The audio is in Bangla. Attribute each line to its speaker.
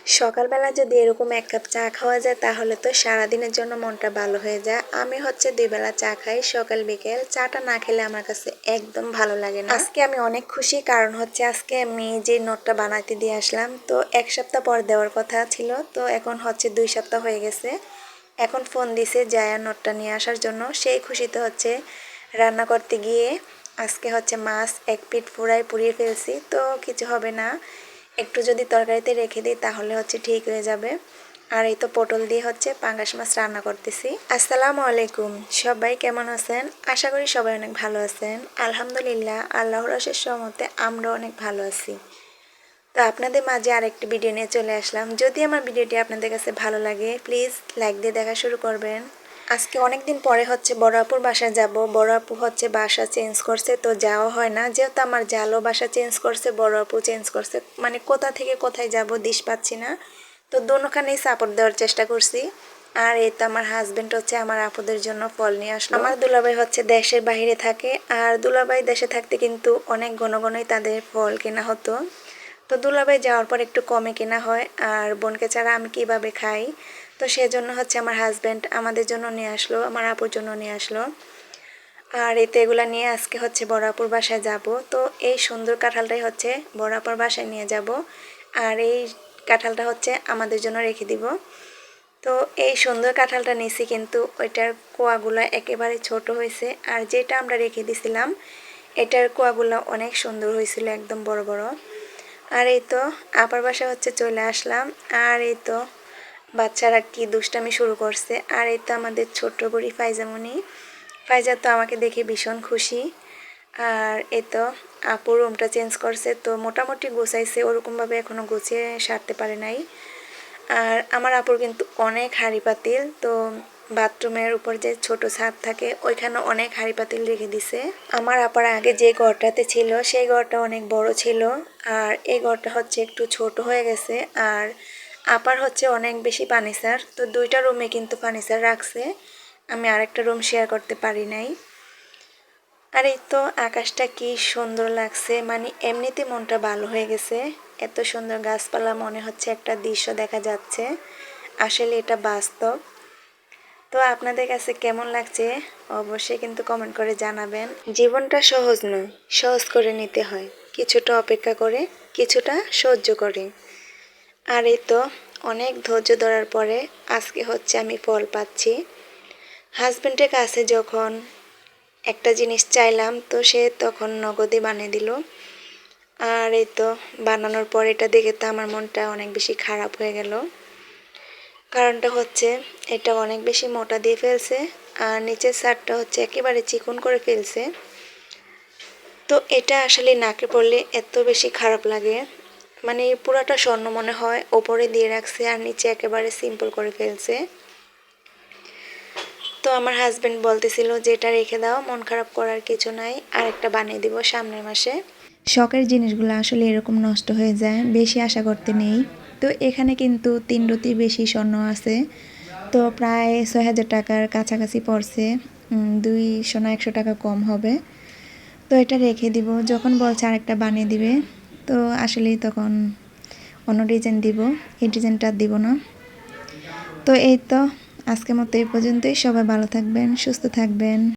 Speaker 1: সকালবেলা যদি এরকম এক কাপ চা খাওয়া যায় তাহলে তো সারাদিনের জন্য মনটা ভালো হয়ে যায়। আমি হচ্ছে 2 বেলা চা খাই, সকাল বিকেল। চাটা না খেলে আমার কাছে একদম ভালো লাগে না। আজকে আমি অনেক খুশি, কারণ হচ্ছে আজকে আমি যে নোটটা বানাইতে দিয়ে আসলাম, তো 1 সপ্তাহ পর দেওয়ার কথা ছিল, তো এখন হচ্ছে 2 সপ্তাহ হয়ে গেছে। এখন ফোন দিছে জায়া নোটটা নিয়ে আসার জন্য। সেই খুশিতে হচ্ছে রান্না করতে গিয়ে আজকে হচ্ছে মাছ 1 পিঠ পুড়িয়ে ফেলছি, তো কিছু হবে না। একটু যদি তরকারিতে রেখে দিই তাহলে হচ্ছে ঠিক হয়ে যাবে। আর এই তো পটল দিয়ে হচ্ছে পাঙ্গাস মাছ রান্না করতেছি। আসসালামু আলাইকুম, সবাই কেমন আছেন? আশা করি সবাই অনেক ভালো আছেন। আলহামদুলিল্লাহ, আল্লাহর অশেষ রহমতে আমরা অনেক ভালো আছি। তো আপনাদের মাঝে আরেকটি ভিডিও নিয়ে চলে আসলাম। যদি আমার ভিডিওটি আপনাদের কাছে ভালো লাগে প্লিজ লাইক দিয়ে দেখা শুরু করবেন। আজকে অনেক দিন পরে হচ্ছে বড় আপুর বাসায় যাব। বড় আপু হচ্ছে বাসা চেঞ্জ করছে, তো যাওয়া হয় না। যেহেতু আমার জালও বাসা চেঞ্জ করছে, বড় আপু চেঞ্জ করছে, মানে কোথা থেকে কোথায় যাব দিশ পাচ্ছি না। তো দোনোখানেই সাপোর্ট দেওয়ার চেষ্টা করছি। আর এই তো আমার হাজবেন্ড হচ্ছে আমার আপুদের জন্য ফল নিয়ে আসলো। আমার দুলাভাই হচ্ছে দেশের বাইরে থাকে, আর দুলাভাই দেশে থাকতে কিন্তু অনেক ঘন ঘনই তাদের ফল কেনা হতো। তো দুলাভাই যাওয়ার পর একটু কমে কেনা হয়, আর বোনকে ছাড়া আমি কিভাবে খাই, তো সেজন্য হচ্ছে আমার হাজব্যান্ড আমাদের জন্য নিয়ে আসলো, আমার আপুর জন্য নিয়ে আসলো। আর এতে এগুলা নিয়ে আজকে হচ্ছে বড় আপুর বাসায় যাব। তো এই সুন্দর কাঁঠালটাই হচ্ছে বড় আপুর বাসায় নিয়ে যাব, আর এই কাঁঠালটা হচ্ছে আমাদের জন্য রেখে দিব। তো এই সুন্দর কাঁঠালটা নিছি, কিন্তু ওইটার কোয়াগুলো একেবারে ছোট হয়েছে, আর যেটা আমরা রেখে দিছিলাম এটার কোয়াগুলো অনেক সুন্দর হয়েছিল, একদম বড় বড়। আর এই তো আপার বাসা হচ্ছে চলে আসলাম। আর এই তো বাচ্চারা কি দুষ্টামি শুরু করছে। আর এই তো আমাদের ছোট্ট বুড়ি ফাইজামণি, ফাইজা তো আমাকে দেখে ভীষণ খুশি। আর এই তো আপু রুমটা চেঞ্জ করছে, তো মোটামুটি গুছাইছে, ওরকমভাবে এখনও গুছিয়ে সারতে পারে নাই। আর আমার আপুর কিন্তু অনেক হাঁড়ি পাতিল, তো বাথরুমের উপর যে ছোট ছাদ থাকে ওইখানে অনেক হাঁড়ি পাতিল রেখে দিছে। আমার আপার আগে যে ঘরটাতে ছিল সেই ঘরটা অনেক বড় ছিল, আর এই ঘরটা হচ্ছে একটু ছোট হয়ে গেছে। আর আপার হচ্ছে অনেক বেশি ফার্নিচার, তো 2টা রুমে কিন্তু ফার্নিচার রাখছে, আমি আরেকটা রুম শেয়ার করতে পারি নাই। আর এই তো আকাশটা কি সুন্দর লাগছে, মানে এমনিতে মনটা ভালো হয়ে গেছে। এত সুন্দর গাছপালা, মনে হচ্ছে একটা দৃশ্য দেখা যাচ্ছে, আসলে এটা বাস্তব। তো আপনাদের কাছে কেমন লাগছে অবশ্যই কিন্তু কমেন্ট করে জানাবেন। জীবনটা সহজ নয়, সহজ করে নিতে হয়, কিছুটা অপেক্ষা করে, কিছুটা সহ্য করে। আর এই তো অনেক ধৈর্য ধরার পরে আজকে হচ্ছে আমি ফল পাচ্ছি। হাজবেন্ডের কাছে যখন একটা জিনিস চাইলাম, তো সে তখন নগদে বানিয়ে দিল। আর এই তো বানানোর পর এটা দেখে তো আমার মনটা অনেক বেশি খারাপ হয়ে গেল। কারণটা হচ্ছে এটা অনেক বেশি মোটা দিয়ে ফেলছে, আর নিচের সাইডটা হচ্ছে একেবারে চিকন করে ফেলছে। তো এটা আসলে নাকে পড়লে এত বেশি খারাপ লাগে, মানে পুরাটা স্বর্ণ মনে হয়, ওপরে দিয়ে রাখছে আর নিচে একেবারে সিম্পল করে ফেলছে। তো আমার হাজবেন্ড বলতেছিল যে এটা রেখে দাও, মন খারাপ করার কিছু নাই, আর একটা বানিয়ে দিব সামনের মাসে। শখের জিনিসগুলো আসলে এরকম নষ্ট হয়ে যায়, বেশি আশা করতে নেই। তো এখানে কিন্তু 3 রতি বেশি স্বর্ণ আছে, তো প্রায় 6,000 টাকার কাছাকাছি পড়ছে। 200 না 100 টাকা কম হবে। তো এটা রেখে দিব, যখন বলছে আরেকটা বানিয়ে দিবে, তো আসলেই তখন অন্য ডিজাইন দিব, এই ডিজাইনটা দিব না। তো এই তো আজকের মতো এই পর্যন্তই। সবাই ভালো থাকবেন, সুস্থ থাকবেন।